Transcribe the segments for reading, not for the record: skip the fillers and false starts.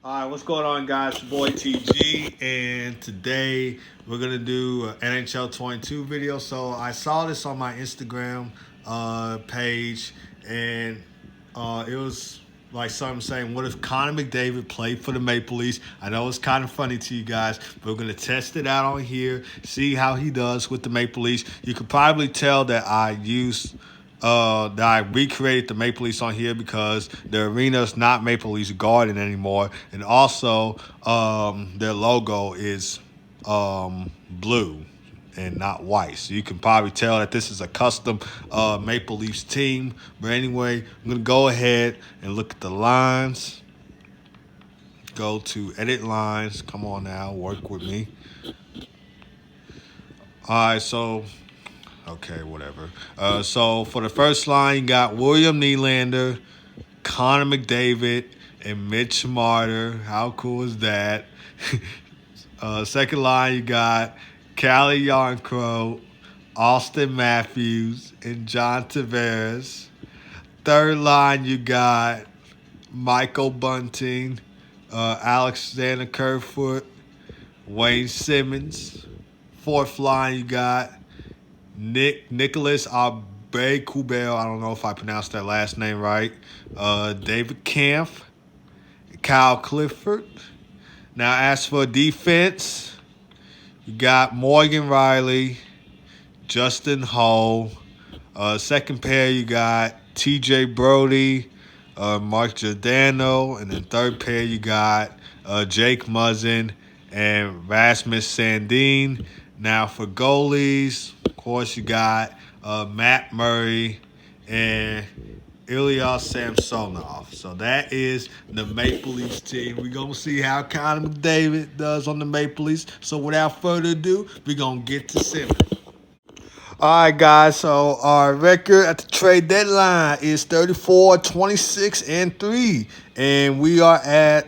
All right, what's going on, guys? It's your boy TG, and today we're gonna do an NHL 22 video. So I saw this on my Instagram page, and it was like something saying, "What if Connor McDavid played for the Maple Leafs?" I know it's kind of funny to you guys, but we're gonna test it out on here, see how he does with the Maple Leafs. You could probably tell that I recreated the Maple Leafs on here because the arena is not Maple Leafs Garden anymore, and also their logo is blue and not white. So you can probably tell that this is a custom Maple Leafs team. But anyway, I'm gonna go ahead and look at the lines. Go to edit lines. Come on now, work with me. All right, so okay, whatever. So for the first line, you got William Nylander, Connor McDavid, and Mitch Marner. How cool is that? Second line, you got Callie Yarncrow, Austin Matthews, and John Tavares. Third line, you got Michael Bunting, Alexander Kerfoot, Wayne Simmons. Fourth line, you got Nicholas Aubé-Kubel. I don't know if I pronounced that last name right. David Kampf, Kyle Clifford. Now, as for defense, you got Morgan Riley, Justin Hull. Second pair, you got TJ Brody, Mark Giordano. And then third pair, you got Jake Muzzin and Rasmus Sandin. Now, for goalies, of course, you got Matt Murray and Ilya Samsonov. So that is the Maple Leafs team. We're going to see how Connor McDavid does on the Maple Leafs. So without further ado, we're going to get to Simmons. All right, guys. So our record at the trade deadline is 34, 26, and 3. And we're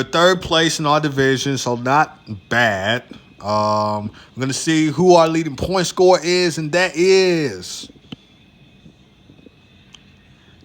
third place in our division, so not bad. We're going to see who our leading point scorer is, and that is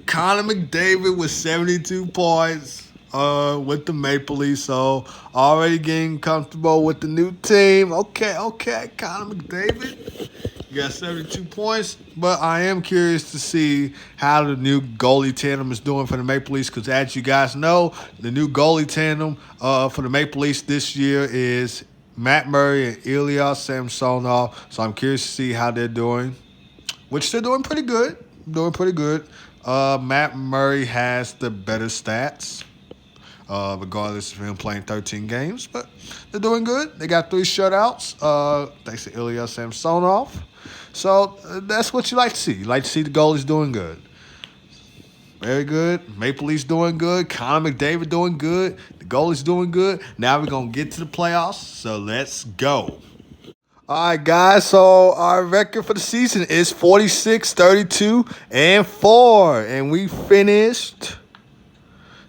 Connor McDavid with 72 points with the Maple Leafs. So already getting comfortable with the new team. Okay, Connor McDavid. You got 72 points, but I am curious to see how the new goalie tandem is doing for the Maple Leafs because, as you guys know, the new goalie tandem for the Maple Leafs this year is Matt Murray and Ilya Samsonov. So I'm curious to see how they're doing, which they're doing pretty good. Matt Murray has the better stats, regardless of him playing 13 games, but they're doing good. They got 3 shutouts, thanks to Ilya Samsonov. So that's what you like to see. You like to see the goalies doing good. Very good. Maple Leafs doing good. Connor McDavid doing good. The goalies doing good. Now we're going to get to the playoffs, so let's go. All right, guys, so our record for the season is 46, 32, and 4. And we finished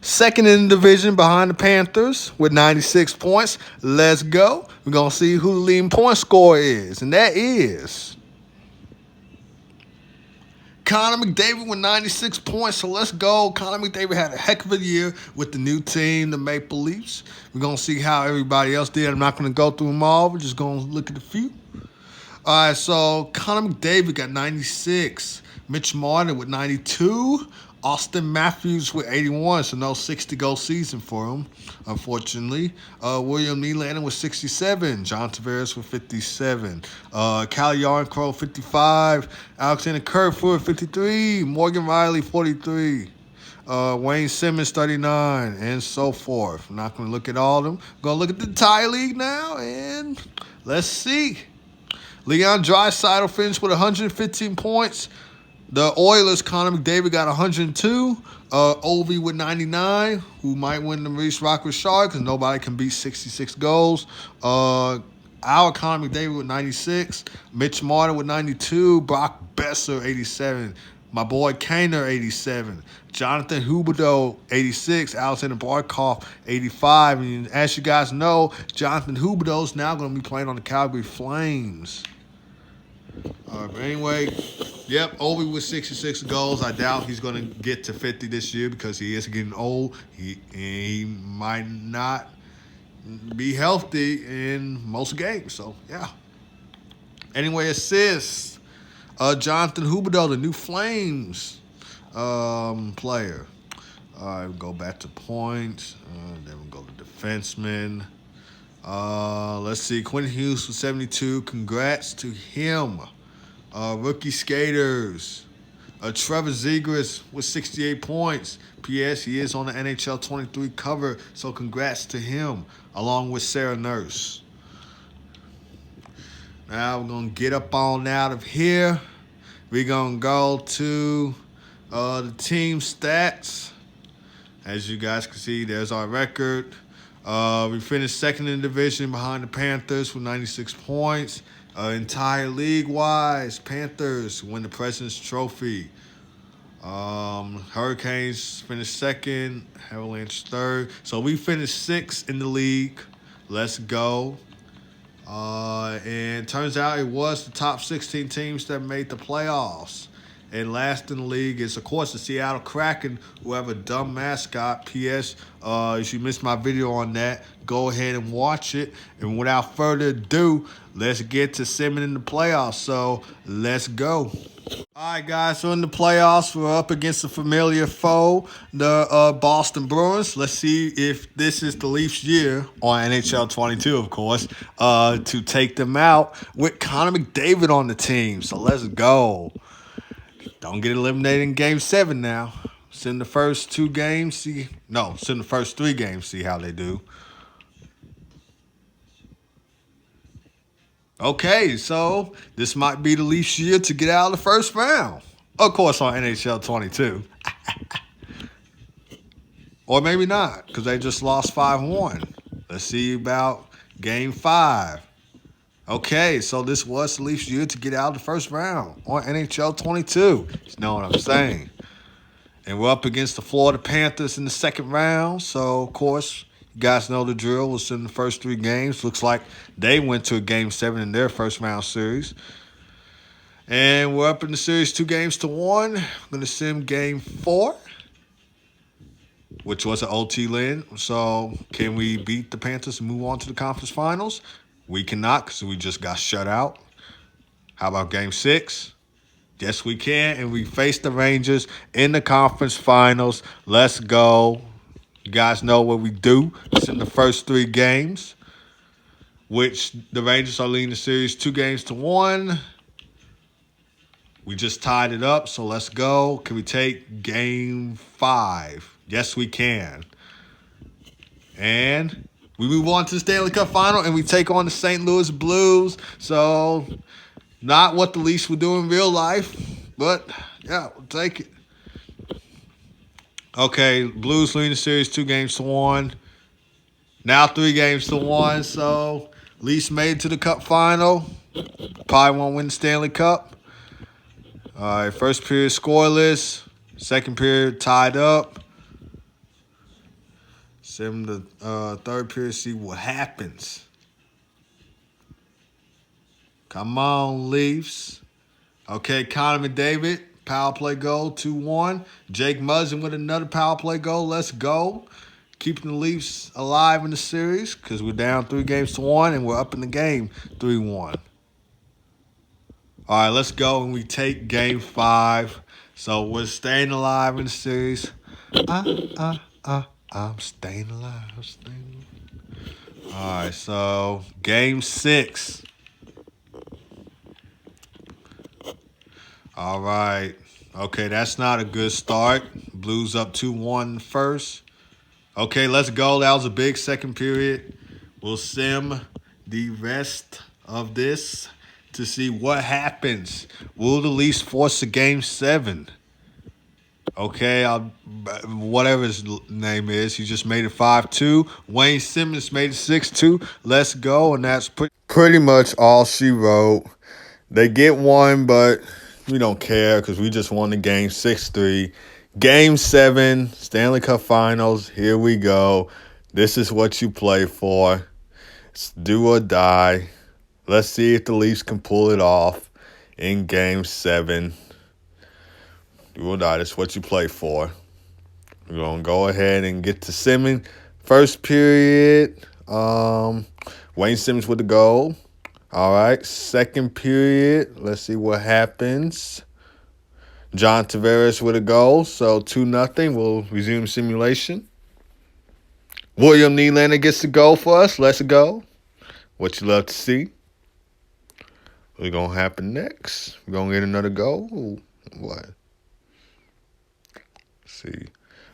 second in the division behind the Panthers with 96 points. Let's go. We're going to see who the leading point scorer is, and that is Connor McDavid with 96 points. So let's go. Connor McDavid had a heck of a year with the new team, the Maple Leafs. We're going to see how everybody else did. I'm not going to go through them all. We're just going to look at a few. All right, so Connor McDavid got 96. Mitch Marner with 92. Austin Matthews with 81, so no 60-goal season for him, unfortunately. William Nylander with 67. John Tavares with 57. Callie Yarncrow, 55. Alexander Kerfoot, 53. Morgan Riley, 43. Wayne Simmons, 39, and so forth. I'm not going to look at all of them. I'm going to look at the entire league now, and let's see. Leon Draisaitl finished with 115 points. The Oilers, Connor McDavid got 102. Ovi with 99, who might win the Reese Rockwood Shark because nobody can beat 66 goals. Our Connor McDavid with 96. Mitch Marner with 92. Brock Besser, 87. My boy Kaner, 87. Jonathan Huberdeau, 86. Alexander Barkov, 85. And as you guys know, Jonathan Huberdeau is now going to be playing on the Calgary Flames. But anyway, yep, Ovi with 66 goals. I doubt he's going to get to 50 this year because he is getting old. He might not be healthy in most games. So, yeah. Anyway, assists. Jonathan Huberdeau, the new Flames player. All right, we'll go back to points. Then we'll go to defensemen. Let's see. Quentin Hughes with 72. Congrats to him. Rookie skaters. Trevor Zegras with 68 points. P.S. He is on the NHL 23 cover, so congrats to him, along with Sarah Nurse. Now we're going to get up on out of here. We're going to go to the team stats. As you guys can see, there's our record. We finished second in the division behind the Panthers with 96 points. Entire league-wise, Panthers win the President's Trophy. Hurricanes finished second. Avalanche third. So we finished sixth in the league. Let's go. And turns out it was the top 16 teams that made the playoffs. And last in the league is, of course, the Seattle Kraken, who have a dumb mascot. P.S. If you missed my video on that, go ahead and watch it. And without further ado, let's get to Simmons in the playoffs. So let's go. All right, guys, so in the playoffs, we're up against a familiar foe, the Boston Bruins. Let's see if this is the Leafs' year, on NHL 22, of course, to take them out with Connor McDavid on the team. So let's go. Don't get eliminated in Game 7 now. Send the first 2 games, send the first 3 games, see how they do. Okay, so this might be the Leafs' year to get out of the first round. Of course, on NHL 22. Or maybe not, because they just lost 5-1. Let's see about Game 5. Okay, so this was the Leafs' year to get out of the first round on NHL 22. You know what I'm saying? And we're up against the Florida Panthers in the second round. So, of course, you guys know the drill. We'll send the first 3 games. Looks like they went to a Game 7 in their first round series. And we're up in the series 2-1. I'm going to sim Game 4, which was an OT win. So, can we beat the Panthers and move on to the conference finals? We cannot, because we just got shut out. How about Game 6? Yes, we can, and we face the Rangers in the conference finals. Let's go. You guys know what we do. It's in the first 3 games, which the Rangers are leading the series 2-1. We just tied it up, so let's go. Can we take Game 5? Yes, we can. And we move on to the Stanley Cup final, and we take on the St. Louis Blues. So, not what the Leafs would do in real life, but, yeah, we'll take it. Okay, Blues leading the series 2-1. Now 3-1, so Leafs made it to the Cup final. Probably won't win the Stanley Cup. All right, first period scoreless. Second period tied up. Sim the third period, see what happens. Come on, Leafs. Okay, Connor McDavid, power play goal, 2-1. Jake Muzzin with another power play goal. Let's go. Keeping the Leafs alive in the series because we're down 3-1 and we're up in the game 3-1. All right, let's go, and we take Game 5. So we're staying alive in the series. I'm staying alive. All right, so Game 6. All right. Okay, that's not a good start. Blues up 2-1 first. Okay, let's go. That was a big second period. We'll sim the rest of this to see what happens. Will the Leafs force a Game 7? Okay, whatever his name is, he just made it 5-2. Wayne Simmons made it 6-2. Let's go, and that's pretty much all she wrote. They get one, but we don't care because we just won the game 6-3. Game 7, Stanley Cup Finals. Here we go. This is what you play for. It's do or die. Let's see if the Leafs can pull it off. in Game 7. You will die. That's what you play for. We're going to go ahead and get to Simmons. First period, Wayne Simmons with the goal. All right, second period, let's see what happens. John Tavares with a goal, so 2-0. We'll resume simulation. William Nylander gets the goal for us. Let's go. What you love to see. What's going to happen next? We're going to get another goal. What? Let's see.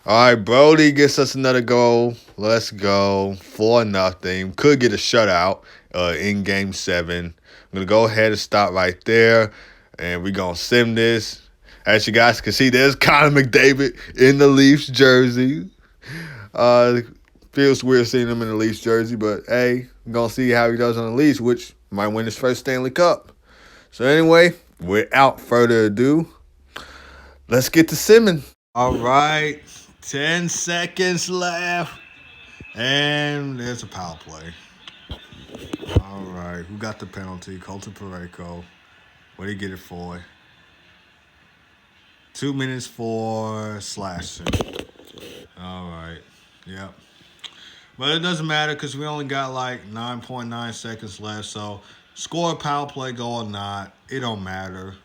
All right, Brody gets us another goal. Let's go. 4-0. Could get a shutout in Game 7. I'm going to go ahead and stop right there, and we're going to sim this. As you guys can see, there's Connor McDavid in the Leafs jersey. Feels weird seeing him in the Leafs jersey, but hey, we're going to see how he does on the Leafs, which might win his first Stanley Cup. So anyway, without further ado, let's get to simming. All right, 10 seconds left, and there's a power play. All right, who got the penalty? Colton Parayko. What did he get it for? 2 minutes for slashing. All right, yep. But it doesn't matter because we only got like 9.9 seconds left. So score a power play goal or not, it don't matter.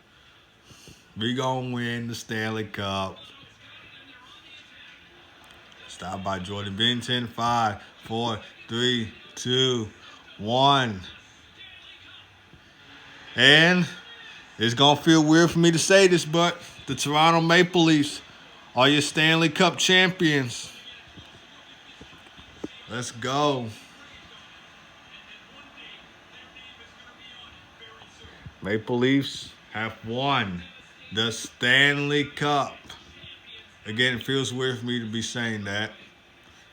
We gonna win the Stanley Cup. Stopped by Jordan Binnington. 5, 4, 3, 2, 1. And it's gonna feel weird for me to say this, but the Toronto Maple Leafs are your Stanley Cup champions. Let's go. Maple Leafs have won the Stanley Cup. Again, it feels weird for me to be saying that,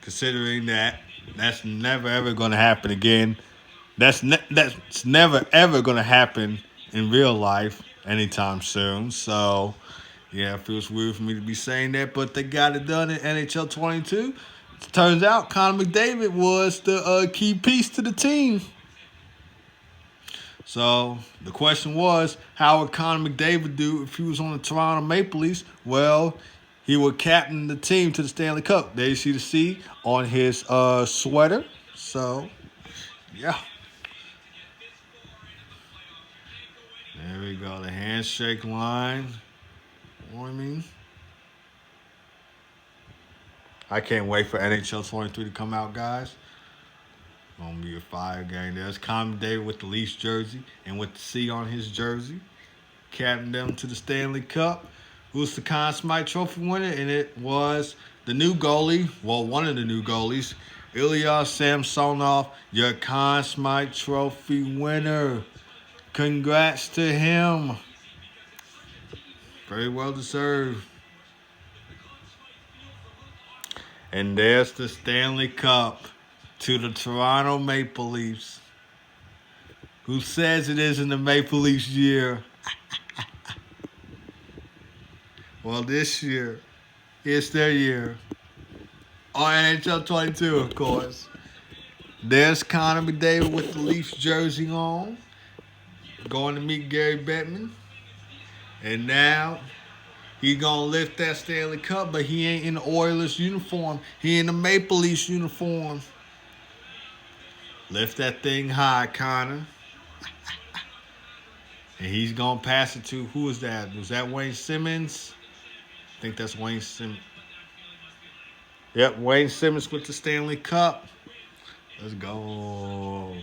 considering that that's never ever going to happen again. That's never ever going to happen in real life anytime soon. So, yeah, it feels weird for me to be saying that, but they got it done in NHL 22. Turns out Connor McDavid was the key piece to the team. So the question was, how would Connor McDavid do if he was on the Toronto Maple Leafs? Well, he would captain the team to the Stanley Cup. There you see the C on his sweater. So, yeah. There we go. The handshake line. You know what I mean? I can't wait for NHL 23 to come out, guys. Gonna be a fire game. There's Connor McDavid with the Leafs jersey and with the C on his jersey. Captain them to the Stanley Cup. Who's the Conn Smythe Trophy winner? And it was the new goalie, well, one of the new goalies, Ilya Samsonov, your Conn Smythe Trophy winner. Congrats to him. Very well deserved. And there's the Stanley Cup to the Toronto Maple Leafs. Who says it isn't the Maple Leafs year? Well, this year, it's their year. On NHL 22, of course. There's Connor McDavid with the Leafs jersey on, going to meet Gary Bettman. And now he's going to lift that Stanley Cup, but he ain't in the Oilers uniform. He in the Maple Leafs uniform. Lift that thing high, Connor. And he's going to pass it to, who is that? Was that Wayne Simmons? I think that's Wayne Simmons. Yep, Wayne Simmons with the Stanley Cup. Let's go.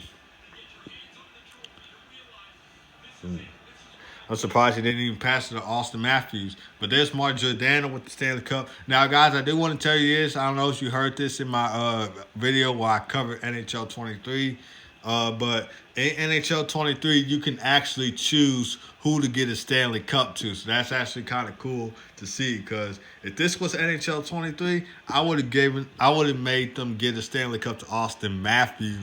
I'm surprised he didn't even pass it to Austin Matthews. But there's Mark Giordano with the Stanley Cup. Now, guys, I do want to tell you this. I don't know if you heard this in my video where I covered NHL 23. But in NHL 23, you can actually choose who to get a Stanley Cup to. So that's actually kind of cool to see, because if this was NHL 23, I would have made them get a Stanley Cup to Austin Matthews.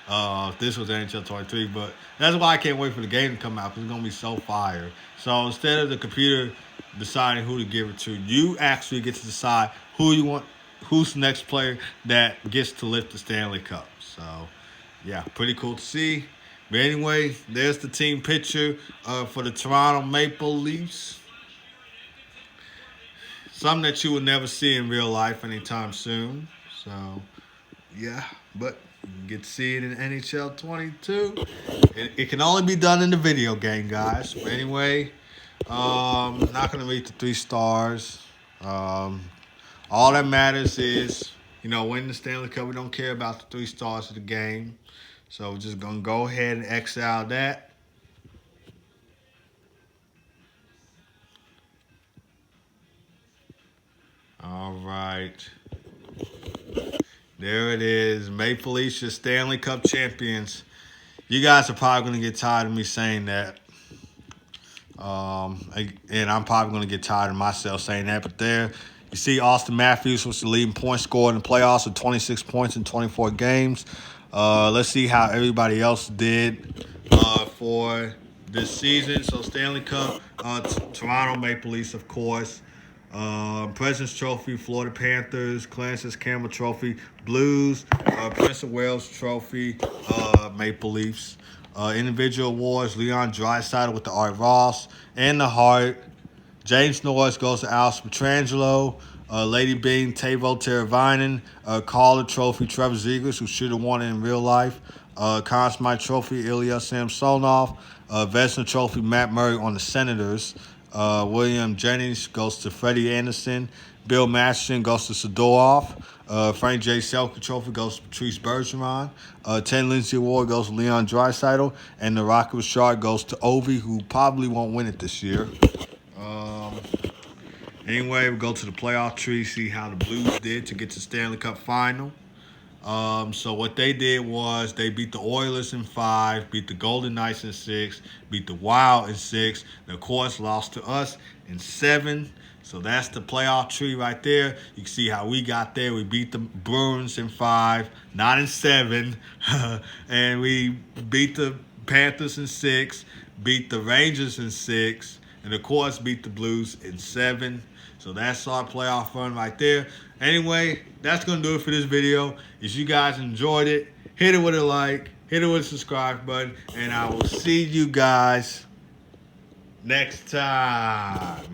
If this was NHL 23, but that's why I can't wait for the game to come out, because it's gonna be so fire. So instead of the computer deciding who to give it to, you actually get to decide who you want, who's the next player that gets to lift the Stanley Cup. So yeah, pretty cool to see. But anyway, there's the team picture for the Toronto Maple Leafs. Something that you will never see in real life anytime soon. So, yeah. But you can get to see it in NHL 22. It can only be done in the video game, guys. But anyway, not going to read the 3 stars. All that matters is, winning the Stanley Cup. We don't care about the 3 stars of the game. So we're just going to go ahead and X out that. All right. There it is. Maple Leafs, your Stanley Cup champions. You guys are probably going to get tired of me saying that. And I'm probably going to get tired of myself saying that. But there, you see Austin Matthews was the leading point scorer in the playoffs with 26 points in 24 games. Let's see how everybody else did for this season. So Stanley Cup, Toronto Maple Leafs, of course. President's Trophy, Florida Panthers. Clarence Campbell Trophy, Blues. Prince of Wales Trophy, Maple Leafs. Individual awards, Leon Draisaitl with the Art Ross and the Hart. James Norris goes to Alex Pietrangelo. Lady Bean, Teuvo Teravainen. Calder Trophy, Trevor Zegras, who should have won it in real life. Conn Smythe Trophy, Ilya Samsonov. Vezina Trophy, Matt Murray on the Senators. William Jennings goes to Freddie Anderson. Bill Masterson goes to Sadorov. Frank J. Selke Trophy goes to Patrice Bergeron. 10 Lindsay Award goes to Leon Draisaitl. And the Rocket Richard goes to Ovi, who probably won't win it this year. Anyway, we go to the playoff tree, see how the Blues did to get to the Stanley Cup final. So what they did was they beat the Oilers in 5, beat the Golden Knights in 6, beat the Wild in 6. And of course, lost to us in 7. So that's the playoff tree right there. You can see how we got there. We beat the Bruins in 5, not in 7. And we beat the Panthers in 6, beat the Rangers in 6, and of course beat the Blues in 7. So that's our playoff run right there. Anyway, that's going to do it for this video. If you guys enjoyed it, hit it with a like, hit it with a subscribe button, and I will see you guys next time.